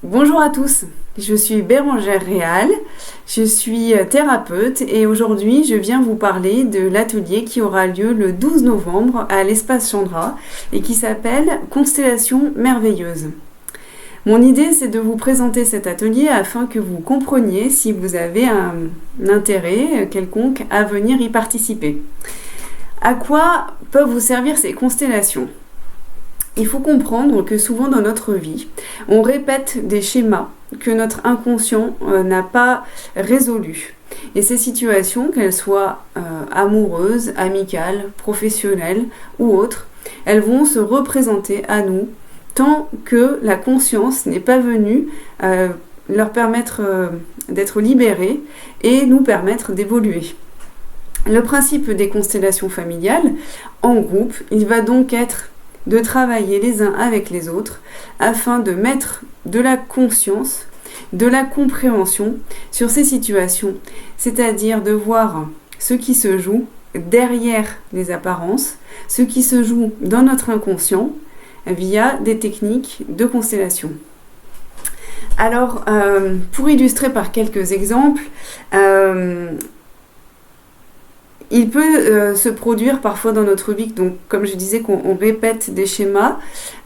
Bonjour à tous, je suis Bérangère Réal, je suis thérapeute et aujourd'hui je viens vous parler de l'atelier qui aura lieu le 12 novembre à l'Espace Chandra et qui s'appelle Constellation merveilleuse. Mon idée c'est de vous présenter cet atelier afin que vous compreniez si vous avez un intérêt quelconque à venir y participer. À quoi peuvent vous servir ces constellations ? Il faut comprendre que souvent dans notre vie, on répète des schémas que notre inconscient n'a pas résolus. Et ces situations, qu'elles soient amoureuses, amicales, professionnelles ou autres, elles vont se représenter à nous tant que la conscience n'est pas venue leur permettre d'être libérée et nous permettre d'évoluer. Le principe des constellations familiales, en groupe, il va donc être de travailler les uns avec les autres afin de mettre de la conscience, de la compréhension sur ces situations, c'est-à-dire de voir ce qui se joue derrière les apparences, ce qui se joue dans notre inconscient via des techniques de constellation. Alors, pour illustrer par quelques exemples, il peut se produire parfois dans notre vie, donc comme je disais qu'on répète des schémas.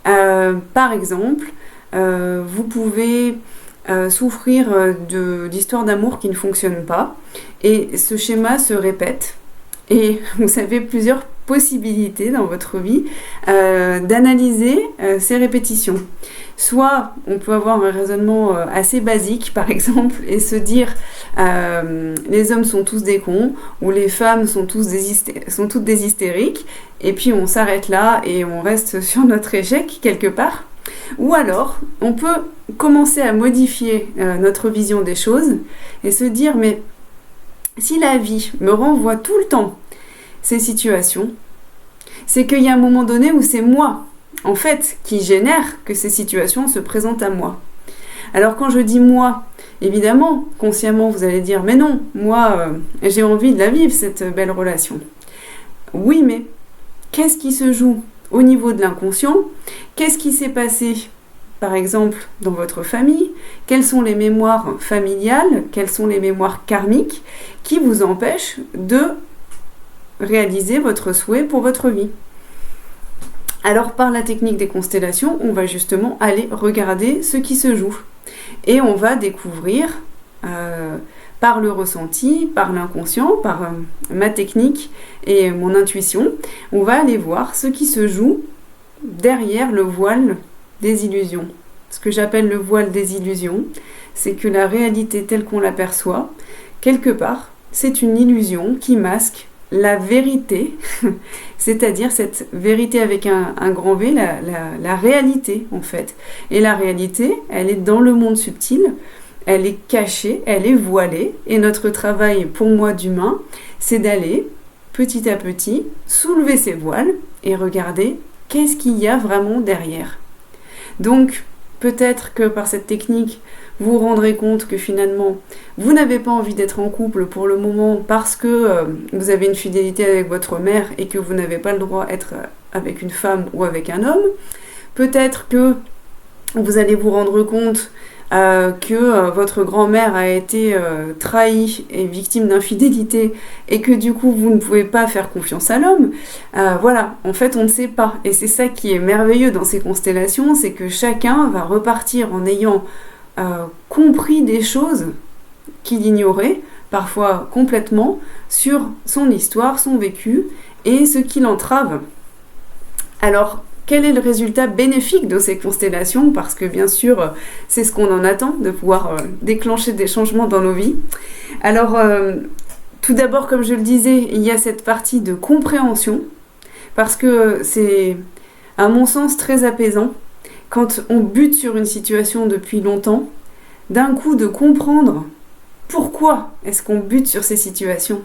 Par exemple, vous pouvez souffrir d'histoires d'amour qui ne fonctionnent pas et ce schéma se répète et vous avez plusieurs possibilités dans votre vie d'analyser ces répétitions. Soit on peut avoir un raisonnement assez basique par exemple et se dire les hommes sont tous des cons ou les femmes sont toutes des hystériques et puis on s'arrête là et on reste sur notre échec quelque part. Ou alors on peut commencer à modifier notre vision des choses et se dire mais si la vie me renvoie tout le temps ces situations, c'est qu'il y a un moment donné où c'est moi, en fait, qui génère que ces situations se présentent à moi. Alors quand je dis moi, évidemment, consciemment, vous allez dire, mais non, moi, j'ai envie de la vivre, cette belle relation. Oui, mais qu'est-ce qui se joue au niveau de l'inconscient ? Qu'est-ce qui s'est passé, par exemple, dans votre famille ? Quelles sont les mémoires familiales ? Quelles sont les mémoires karmiques qui vous empêchent de réaliser votre souhait pour votre vie ? Alors par la technique des constellations, on va justement aller regarder ce qui se joue. Et on va découvrir par le ressenti, par l'inconscient, par ma technique et mon intuition, on va aller voir ce qui se joue derrière le voile des illusions. Ce que j'appelle le voile des illusions, c'est que la réalité telle qu'on l'aperçoit, quelque part, c'est une illusion qui masque la vérité, c'est-à-dire cette vérité avec un grand V, la réalité en fait. Et la réalité, elle est dans le monde subtil, elle est cachée, elle est voilée. Et notre travail, pour moi d'humain, c'est d'aller petit à petit soulever ces voiles et regarder qu'est-ce qu'il y a vraiment derrière. Donc, peut-être que par cette technique, vous vous rendrez compte que finalement, vous n'avez pas envie d'être en couple pour le moment parce que vous avez une fidélité avec votre mère et que vous n'avez pas le droit d'être avec une femme ou avec un homme. Peut-être que vous allez vous rendre compte que votre grand-mère a été trahie et victime d'infidélité et que du coup vous ne pouvez pas faire confiance à l'homme. Voilà, en fait on ne sait pas. Et c'est ça qui est merveilleux dans ces constellations, c'est que chacun va repartir en ayant compris des choses qu'il ignorait, parfois complètement, sur son histoire, son vécu et ce qui l'entrave. Alors, quel est le résultat bénéfique de ces constellations ? Parce que bien sûr, c'est ce qu'on en attend, de pouvoir déclencher des changements dans nos vies. Alors, tout d'abord, comme je le disais, il y a cette partie de compréhension, parce que c'est, à mon sens, très apaisant. Quand on bute sur une situation depuis longtemps, d'un coup de comprendre pourquoi est-ce qu'on bute sur ces situations.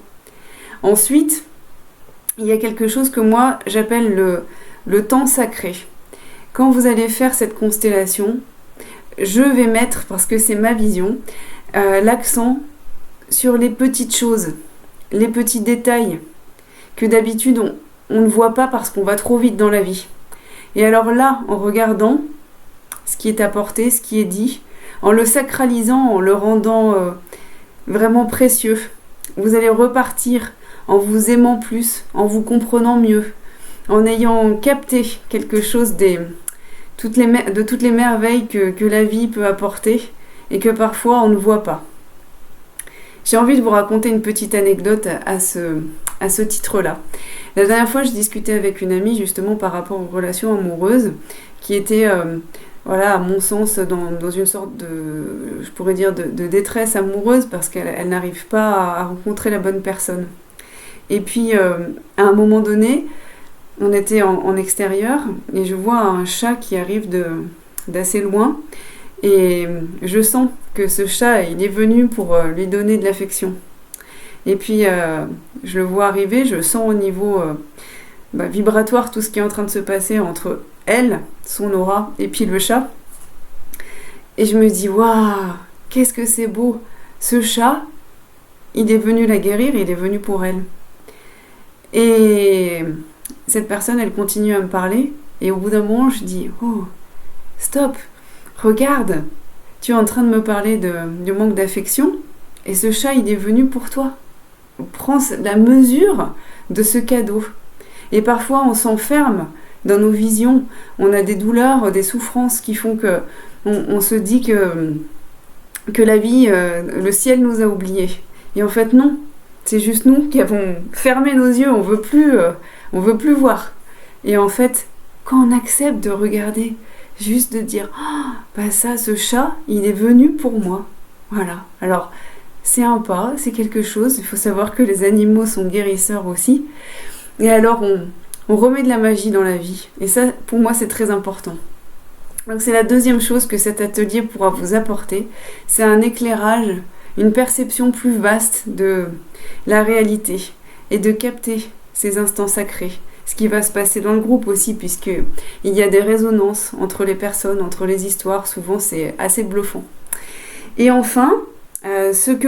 Ensuite, il y a quelque chose que moi j'appelle le temps sacré. Quand vous allez faire cette constellation, je vais mettre, parce que c'est ma vision, l'accent sur les petites choses, les petits détails que d'habitude on ne voit pas parce qu'on va trop vite dans la vie. Et alors là, en regardant ce qui est apporté, ce qui est dit, en le sacralisant, en le rendant vraiment précieux. Vous allez repartir en vous aimant plus, en vous comprenant mieux, en ayant capté quelque chose de toutes les merveilles que la vie peut apporter et que parfois on ne voit pas. J'ai envie de vous raconter une petite anecdote à ce titre-là. La dernière fois, je discutais avec une amie justement par rapport aux relations amoureuses qui étaient, à mon sens, dans une sorte je pourrais dire, de détresse amoureuse parce qu'elle n'arrive pas à rencontrer la bonne personne. Et puis, à un moment donné, on était en extérieur et je vois un chat qui arrive d'assez loin et je sens que ce chat, il est venu pour lui donner de l'affection. Et puis, je le vois arriver, je sens au niveau vibratoire tout ce qui est en train de se passer entre elle, son aura, et puis le chat. Et je me dis, waouh, qu'est-ce que c'est beau. Ce chat, il est venu la guérir, il est venu pour elle. Et cette personne, elle continue à me parler. Et au bout d'un moment, je dis, oh, stop, regarde, tu es en train de me parler du manque d'affection. Et ce chat, il est venu pour toi. Prends la mesure de ce cadeau. Et parfois, on s'enferme dans nos visions. On a des douleurs, des souffrances qui font que on se dit que la vie, le ciel nous a oubliés. Et en fait, non. C'est juste nous qui avons fermé nos yeux. On veut plus voir. Et en fait, quand on accepte de regarder, juste de dire, ce chat, il est venu pour moi. Voilà. Alors, c'est un pas, c'est quelque chose. Il faut savoir que les animaux sont guérisseurs aussi. Et alors, on remet de la magie dans la vie. Et ça, pour moi, c'est très important. Donc, c'est la deuxième chose que cet atelier pourra vous apporter. C'est un éclairage, une perception plus vaste de la réalité et de capter ces instants sacrés. Ce qui va se passer dans le groupe aussi, puisqu'il y a des résonances entre les personnes, entre les histoires. Souvent, c'est assez bluffant. Et enfin, ce que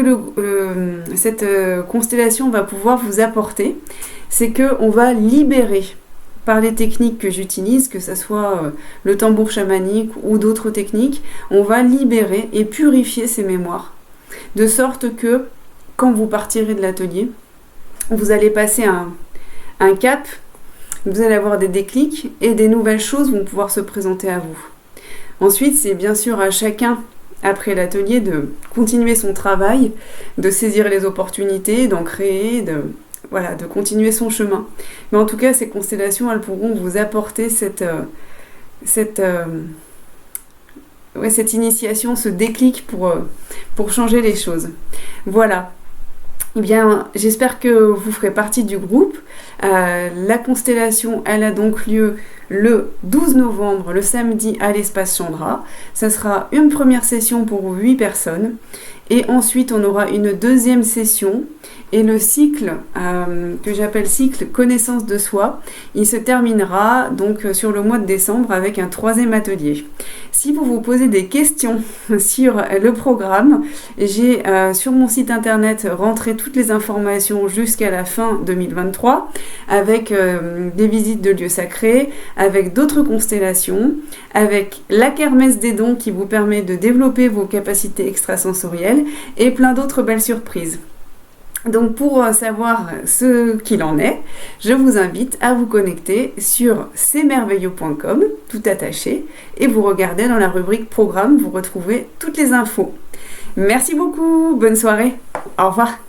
cette constellation va pouvoir vous apporter, c'est qu'on va libérer par les techniques que j'utilise, que ce soit le tambour chamanique ou d'autres techniques, on va libérer et purifier ces mémoires. De sorte que, quand vous partirez de l'atelier, vous allez passer un cap, vous allez avoir des déclics et des nouvelles choses vont pouvoir se présenter à vous. Ensuite, c'est bien sûr à chacun, après l'atelier, de continuer son travail, de saisir les opportunités, d'en créer, de continuer son chemin. Mais en tout cas, ces constellations, elles pourront vous apporter cette initiation, ce déclic pour changer les choses. Voilà. Eh bien, j'espère que vous ferez partie du groupe. La constellation, elle a donc lieu le 12 novembre, le samedi, à l'espace Chandra. Ça sera une première session pour 8 personnes. Et ensuite, on aura une deuxième session. Et le cycle, que j'appelle cycle connaissance de soi, il se terminera donc sur le mois de décembre avec un 3e atelier. Si vous vous posez des questions sur le programme, j'ai sur mon site internet rentré toutes les informations jusqu'à la fin 2023 avec des visites de lieux sacrés, avec d'autres constellations, avec la kermesse des dons qui vous permet de développer vos capacités extrasensorielles et plein d'autres belles surprises. Donc pour savoir ce qu'il en est, je vous invite à vous connecter sur cmerveilleux.com, tout attaché, et vous regardez dans la rubrique programme, vous retrouvez toutes les infos. Merci beaucoup, bonne soirée, au revoir.